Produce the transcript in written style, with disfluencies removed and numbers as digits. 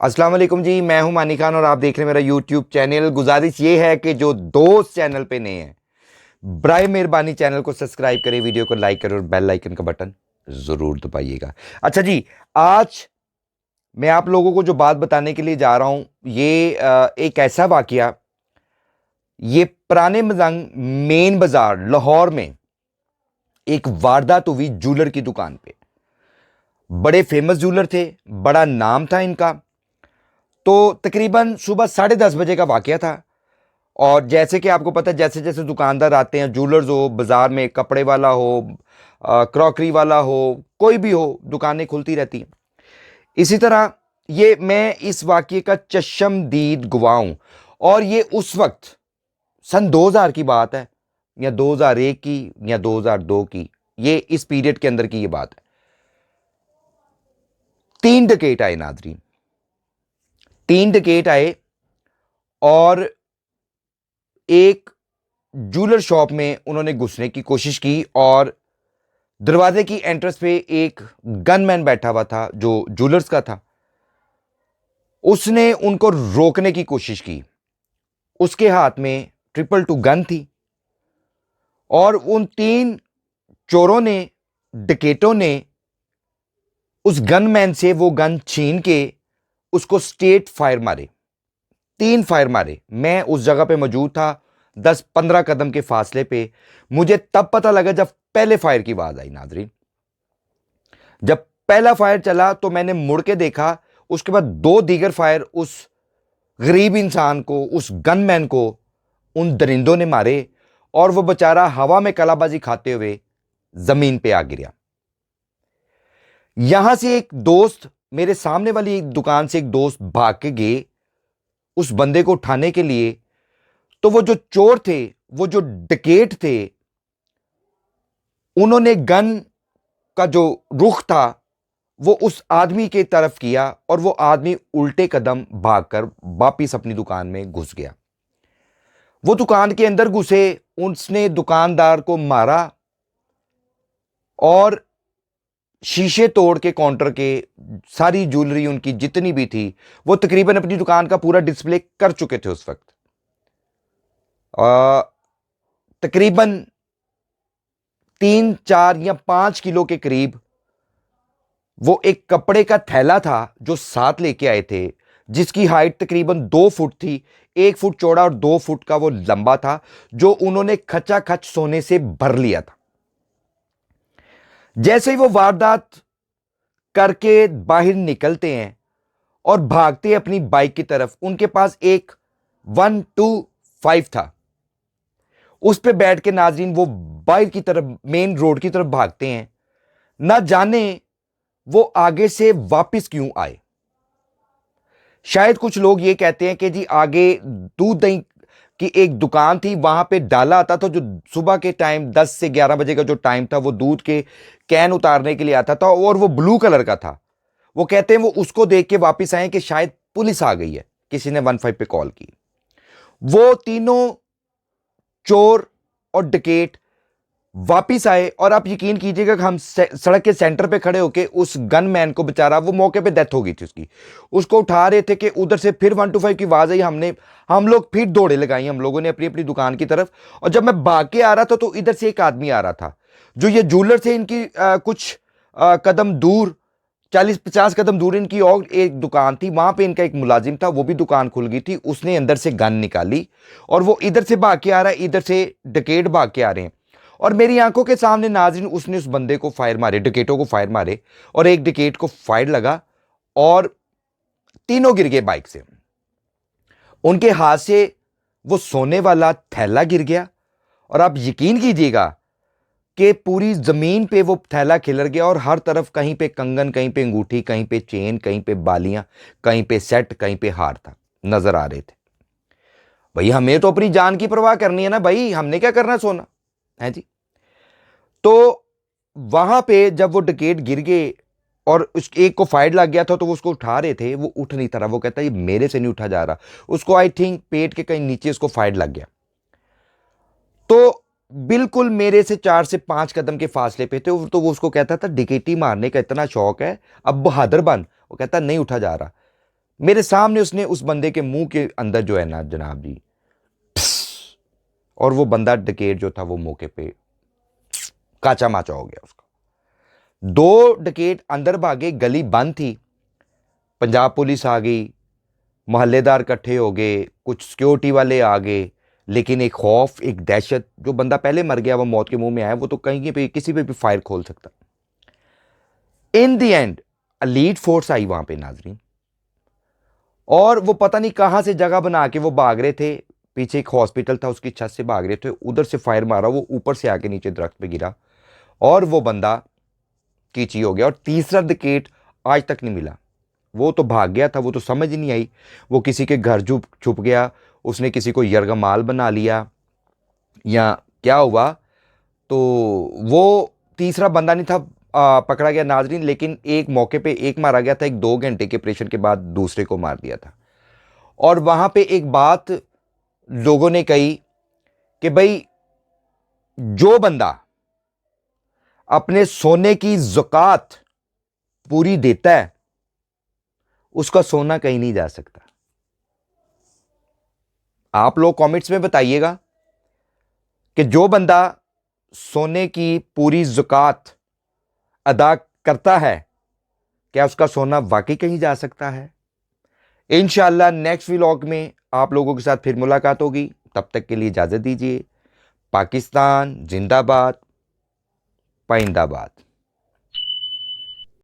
अस्सलाम वालेकुम जी। मैं हूं मानी खान और आप देख रहे हैं मेरा यूट्यूब चैनल। गुजारिश ये है कि जो दोस्त चैनल पे नए हैं, बराए मेहरबानी चैनल को सब्सक्राइब करें, वीडियो को लाइक करें और बेल आइकन का बटन जरूर दबाइएगा। अच्छा जी, आज मैं आप लोगों को जो बात बताने के लिए जा रहा हूं, ये एक ऐसा वाकया, ये पुराने मजंग मेन बाजार लाहौर में एक वारदात हुई जूलर की दुकान पे। बड़े फेमस जूलर थे, बड़ा नाम था इनका। तो तकरीबन सुबह 10:30 बजे का वाकया था। और जैसे कि आपको पता है, जैसे जैसे दुकानदार आते हैं, जूलर्स हो, बाजार में कपड़े वाला हो, क्रॉकरी वाला हो, कोई भी हो, दुकानें खुलती रहती हैं। इसी तरह ये मैं इस वाकये का चश्मदीद गवाह हूं। और ये उस वक्त सन 2000 की बात है, या 2001 की, या 2002 की, ये इस पीरियड के अंदर की ये बात है। 3 डकैत आए नाजरीन, 3 डकैत आए और एक जूलर शॉप में उन्होंने घुसने की कोशिश की। और दरवाजे की एंट्रेंस पे एक गनमैन बैठा हुआ था जो जूलर्स का था। उसने उनको रोकने की कोशिश की। उसके हाथ में 222 गन थी और उन 3 चोरों ने, डकैतों ने, उस गनमैन से वो गन छीन के उसको स्ट्रेट फायर मारे। 3 फायर मारे। मैं उस जगह पे मौजूद था, 10-15 कदम के फासले पे। मुझे तब पता लगा जब पहले फायर की आवाज आई नाजरीन। जब पहला फायर चला तो मैंने मुड़ के देखा। उसके बाद 2 दीगर फायर उस गरीब इंसान को, उस गनमैन को उन दरिंदों ने मारे और वो बेचारा हवा में कलाबाजी खाते हुए जमीन पे आ गिरा। यहां से एक दोस्त, मेरे सामने वाली एक दुकान से एक दोस्त भाग के गए उस बंदे को उठाने के लिए। तो वो जो चोर थे, वो जो डकैत थे, उन्होंने गन का जो रुख था वो उस आदमी के तरफ किया और वो आदमी उल्टे कदम भागकर वापिस अपनी दुकान में घुस गया। वो दुकान के अंदर घुसे, उसने दुकानदार को मारा और शीशे तोड़ के काउंटर के सारी ज्वेलरी उनकी जितनी भी थी, वो तकरीबन अपनी दुकान का पूरा डिस्प्ले कर चुके थे उस वक्त। तकरीबन 3, 4 या 5 किलो के करीब वो एक कपड़े का थैला था जो साथ लेके आए थे, जिसकी हाइट तकरीबन 2 फुट थी। 1 फुट चौड़ा और 2 फुट का वो लंबा था, जो उन्होंने खचाखच सोने से भर लिया था। जैसे ही वो वारदात करके बाहर निकलते हैं और भागते हैं अपनी बाइक की तरफ, उनके पास एक 125 था। उस पे बैठ के नाजरीन वो बाहर की तरफ, मेन रोड की तरफ भागते हैं। ना जाने वो आगे से वापस क्यों आए। शायद कुछ लोग ये कहते हैं कि जी आगे दूध दही की एक दुकान थी, वहां पे डाला आता था, जो सुबह के टाइम 10 से 11 बजे का जो टाइम था, वो दूध के कैन उतारने के लिए आता था और वो ब्लू कलर का था। वो कहते हैं वो उसको देख के वापस आए कि शायद पुलिस आ गई है, किसी ने 15 पे कॉल की। वो तीनों चोर और डकैत वापिस आए और आप यकीन कीजिएगा कि हम सड़क के सेंटर पे खड़े होके उस गनमैन को, बेचारा वो मौके पे डेथ हो गई थी उसकी, उसको उठा रहे थे कि उधर से फिर 125 की आवाज आई। हम लोग फिर दौड़े लगाई हम लोगों ने अपनी अपनी दुकान की तरफ। और जब मैं भाग के आ रहा था तो इधर से एक आदमी आ रहा था, जो ये जूलर थे इनकी कुछ कदम दूर, 40-50 कदम दूर इनकी और एक दुकान थी। वहां पे इनका एक मुलाजिम था, वो भी दुकान खुल गई थी। उसने अंदर से गन निकाली और वो इधर से भाग के आ रहा है, इधर से डकैत भाग के आ रहे हैं। और मेरी आंखों के सामने नाज़रीन उसने उस बंदे को फायर मारे, डकैतों को फायर मारे, और एक डकैत को फायर लगा और तीनों गिर गए बाइक से। उनके हाथ से वो सोने वाला थैला गिर गया और आप यकीन कीजिएगा कि पूरी जमीन पे वो थैला खिलर गया और हर तरफ कहीं पे कंगन, कहीं पे अंगूठी, कहीं पे चेन, कहीं पे बालियां, कहीं पे सेट, कहीं पे हार था, नजर आ रहे थे। भाई हमें तो अपनी जान की परवाह करनी है ना भाई, हमने क्या करना, सोना है जी। तो वहां पे जब वो डकैत गिर गए और उस एक को फायर लग गया था, तो वो उसको उठा रहे थे, वो उठ नहीं था रहा। वो कहता है ये मेरे से नहीं उठा जा रहा। उसको आई थिंक पेट के कहीं नीचे उसको फायर लग गया। तो बिल्कुल मेरे से 4 से 5 कदम के फासले पे थे। तो वो उसको कहता था डकैती मारने का इतना शौक है, अब बहादुर बन। वो कहता नहीं उठा जा रहा। मेरे सामने उसने उस बंदे के मुंह के अंदर जो है ना जनाब जी, और वो बंदा डकैत जो था वो मौके पे काचा माचा हो गया उसका। दो डकैत अंदर भागे, गली बंद थी, पंजाब पुलिस आ गई, मोहल्लेदार इकट्ठे हो गए, कुछ सिक्योरिटी वाले आ गए, लेकिन एक खौफ, एक दहशत, जो बंदा पहले मर गया वो मौत के मुंह में आया, वो तो कहीं पे किसी पे भी फायर खोल सकता। In the end lead force आई वहां पे नाजरीन, और वो पता नहीं कहां से जगह बना के वो भाग रहे थे, पीछे एक हॉस्पिटल था उसकी छत से भाग रहे थे, उधर से फायर मारा, वो ऊपर से आके नीचे दरख्त पे गिरा और वो बंदा कीची हो गया। और तीसरा डकैत आज तक नहीं मिला, वो तो भाग गया था, वो तो समझ ही नहीं आई, वो किसी के घर छुप गया, उसने किसी को यरगमाल बना लिया या क्या हुआ, तो वो तीसरा बंदा नहीं था पकड़ा गया नाजरीन। लेकिन एक मौके पे एक मारा गया था, एक 2 घंटे के ऑपरेशन के बाद दूसरे को मार दिया था। और वहां पे एक बात लोगों ने कही कि भाई जो बंदा अपने सोने की ज़कात पूरी देता है उसका सोना कहीं नहीं जा सकता। आप लोग कमेंट्स में बताइएगा कि जो बंदा सोने की पूरी ज़कात अदा करता है क्या उसका सोना वाकई कहीं जा सकता है। इंशाअल्लाह नेक्स्ट व्लॉग में आप लोगों के साथ फिर मुलाकात होगी, तब तक के लिए इजाज़त दीजिए। पाकिस्तान जिंदाबाद, पाइंदाबाद।